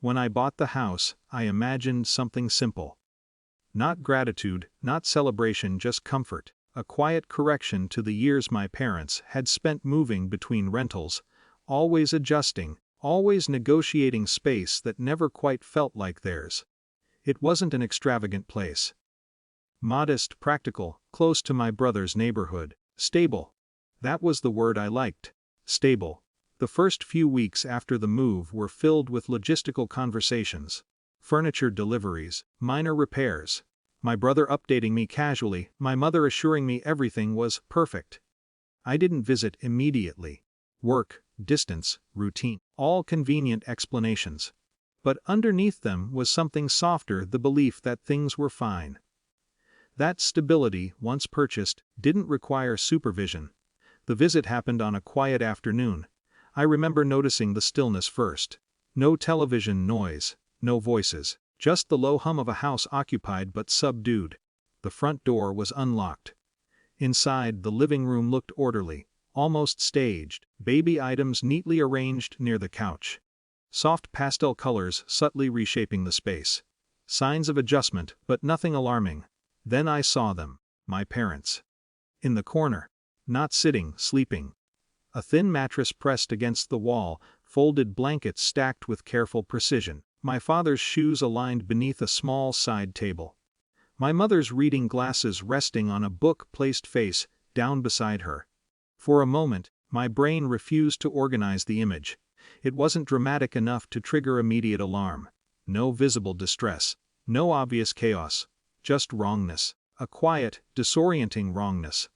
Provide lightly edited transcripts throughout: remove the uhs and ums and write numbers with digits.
When I bought the house, I imagined something simple. Not gratitude, not celebration, just comfort. A quiet correction to the years my parents had spent moving between rentals, always adjusting, always negotiating space that never quite felt like theirs. It wasn't an extravagant place. Modest, practical, close to my brother's neighborhood, stable. That was the word I liked. Stable. The first few weeks after the move were filled with logistical conversations. Furniture deliveries, minor repairs. My brother updating me casually, my mother assuring me everything was perfect. I didn't visit immediately. Work, distance, routine, all convenient explanations. But underneath them was something softer, the belief that things were fine. That stability, once purchased, didn't require supervision. The visit happened on a quiet afternoon. I remember noticing the stillness first. No television noise, no voices. Just the low hum of a house occupied but subdued. The front door was unlocked. Inside, the living room looked orderly, almost staged, baby items neatly arranged near the couch. Soft pastel colors subtly reshaping the space. Signs of adjustment, but nothing alarming. Then I saw them, my parents. In the corner. Not sitting, sleeping. A thin mattress pressed against the wall, folded blankets stacked with careful precision. My father's shoes aligned beneath a small side table. My mother's reading glasses resting on a book placed face down beside her. For a moment, my brain refused to organize the image. It wasn't dramatic enough to trigger immediate alarm. No visible distress. No obvious chaos. Just wrongness. A quiet, disorienting wrongness.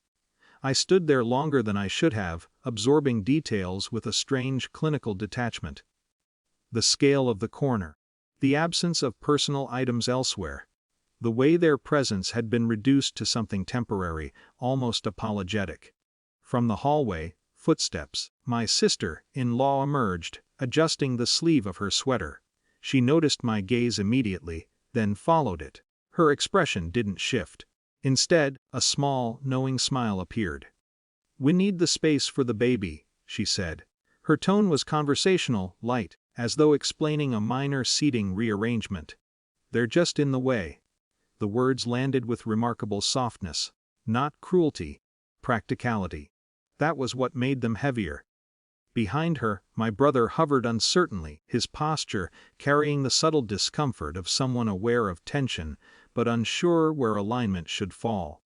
I stood there longer than I should have, absorbing details with a strange clinical detachment. The scale of the corner. The absence of personal items elsewhere. The way their presence had been reduced to something temporary, almost apologetic. From the hallway, footsteps. My sister-in-law emerged, adjusting the sleeve of her sweater. She noticed my gaze immediately, then followed it. Her expression didn't shift. Instead, a small, knowing smile appeared. "We need the space for the baby," she said. Her tone was conversational, light, as though explaining a minor seating rearrangement. "They're just in the way." The words landed with remarkable softness. Not cruelty. Practicality. That was what made them heavier. Behind her, my brother hovered uncertainly, his posture carrying the subtle discomfort of someone aware of tension, but unsure where alignment should fall.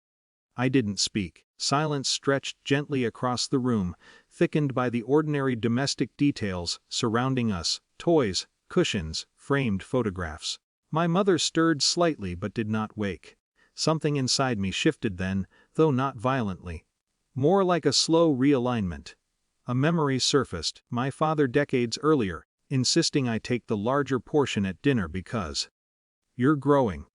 I didn't speak. Silence stretched gently across the room, thickened by the ordinary domestic details surrounding us: toys, cushions, framed photographs. My mother stirred slightly but did not wake. Something inside me shifted then, though not violently. More like a slow realignment. A memory surfaced, my father decades earlier, insisting I take the larger portion at dinner because "you're growing."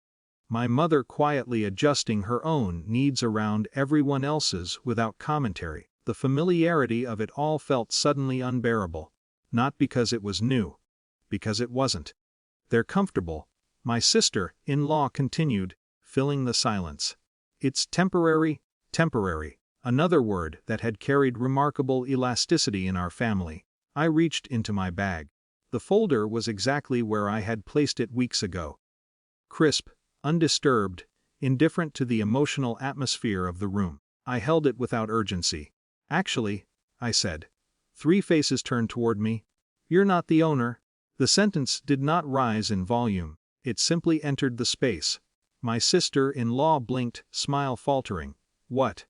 My mother quietly adjusting her own needs around everyone else's without commentary. The familiarity of it all felt suddenly unbearable. Not because it was new. Because it wasn't. "They're comfortable," my sister-in-law continued, filling the silence. "It's temporary." Temporary. Another word that had carried remarkable elasticity in our family. I reached into my bag. The folder was exactly where I had placed it weeks ago. Crisp, undisturbed, indifferent to the emotional atmosphere of the room. I held it without urgency. "Actually," I said. 3 faces turned toward me. "You're not the owner." The sentence did not rise in volume. It simply entered the space. My sister-in-law blinked, smile faltering. "What?"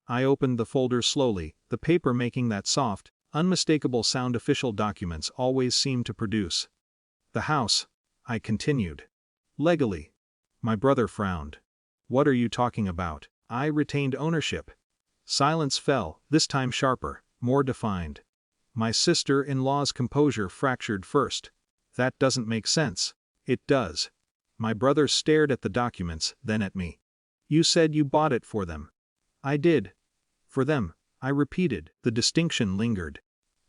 I opened the folder slowly, the paper making that soft, unmistakable sound official documents always seem to produce. "The house," I continued. "Legally." My brother frowned. "What are you talking about?" I retained ownership. Silence fell, this time sharper, more defined. My sister-in-law's composure fractured first. "That doesn't make sense." "It does." My brother stared at the documents, then at me. "You said you bought it for them." "I did." "For them," I repeated. The distinction lingered.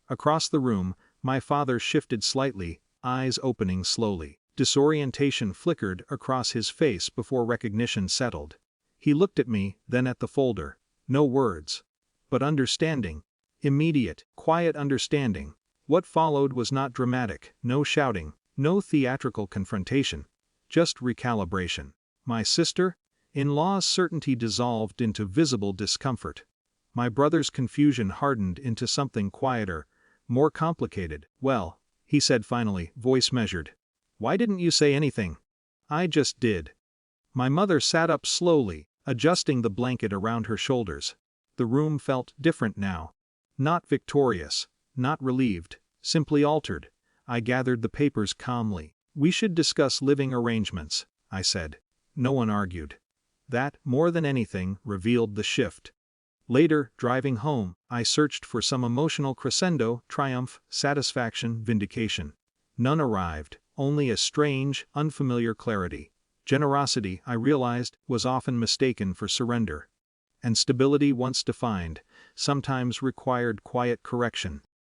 Across the room, my father shifted slightly, eyes opening slowly. Disorientation flickered across his face before recognition settled. He looked at me, then at the folder. No words. But understanding. Immediate, quiet understanding. What followed was not dramatic, no shouting, No theatrical confrontation, just recalibration. My sister-in-law's certainty dissolved into visible discomfort. My brother's confusion hardened into something quieter, more complicated. "Well," he said finally, voice measured. "Why didn't you say anything?" "I just did." My mother sat up slowly, adjusting the blanket around her shoulders. The room felt different now. Not victorious, not relieved, simply altered. I gathered the papers calmly. "We should discuss living arrangements," I said. No one argued. That, more than anything, revealed the shift. Later, driving home, I searched for some emotional crescendo, triumph, satisfaction, vindication. None arrived, only a strange, unfamiliar clarity. Generosity, I realized, was often mistaken for surrender. And stability once defined, sometimes required quiet correction.